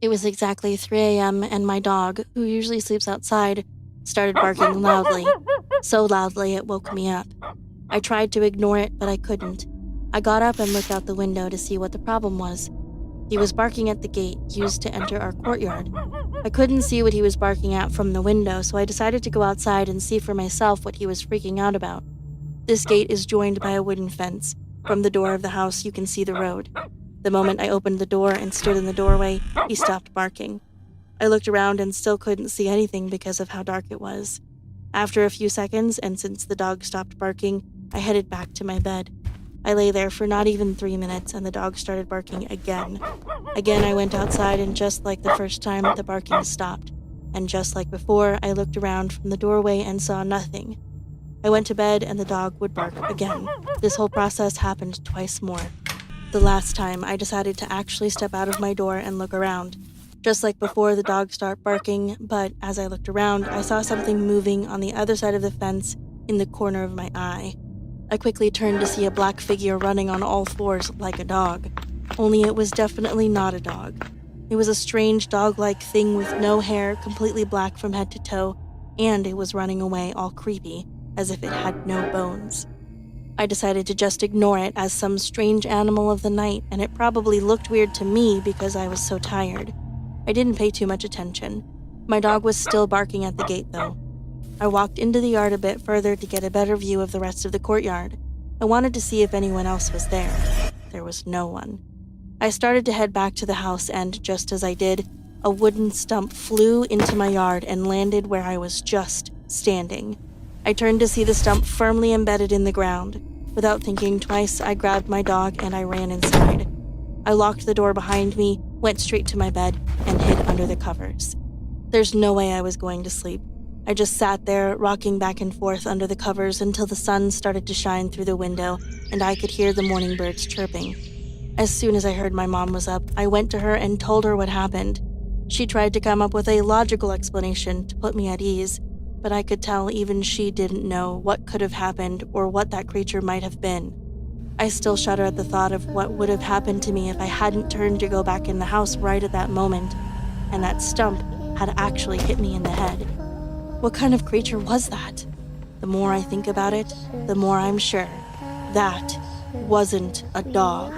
It was exactly 3 a.m., and my dog, who usually sleeps outside, started barking loudly. So loudly it woke me up. I tried to ignore it, but I couldn't. I got up and looked out the window to see what the problem was. He was barking at the gate used to enter our courtyard. I couldn't see what he was barking at from the window, so I decided to go outside and see for myself what he was freaking out about. This gate is joined by a wooden fence. From the door of the house, you can see the road. The moment I opened the door and stood in the doorway, he stopped barking. I looked around and still couldn't see anything because of how dark it was. After a few seconds, and since the dog stopped barking, I headed back to my bed. I lay there for not even 3 minutes and the dog started barking again. Again, I went outside, and just like the first time, the barking stopped. And just like before, I looked around from the doorway and saw nothing. I went to bed and the dog would bark again. This whole process happened twice more. The last time, I decided to actually step out of my door and look around. Just like before, the dog started barking, but as I looked around, I saw something moving on the other side of the fence in the corner of my eye. I quickly turned to see a black figure running on all fours like a dog. Only it was definitely not a dog. It was a strange dog-like thing with no hair, completely black from head to toe, and it was running away all creepy, as if it had no bones. I decided to just ignore it as some strange animal of the night, and it probably looked weird to me because I was so tired. I didn't pay too much attention. My dog was still barking at the gate, though. I walked into the yard a bit further to get a better view of the rest of the courtyard. I wanted to see if anyone else was there. There was no one. I started to head back to the house, and just as I did, a wooden stump flew into my yard and landed where I was just standing. I turned to see the stump firmly embedded in the ground. Without thinking twice, I grabbed my dog and I ran inside. I locked the door behind me, went straight to my bed, and hid under the covers. There's no way I was going to sleep. I just sat there, rocking back and forth under the covers until the sun started to shine through the window and I could hear the morning birds chirping. As soon as I heard my mom was up, I went to her and told her what happened. She tried to come up with a logical explanation to put me at ease, but I could tell even she didn't know what could have happened or what that creature might have been. I still shudder at the thought of what would have happened to me if I hadn't turned to go back in the house right at that moment, and that stump had actually hit me in the head. What kind of creature was that? The more I think about it, the more I'm sure that wasn't a dog.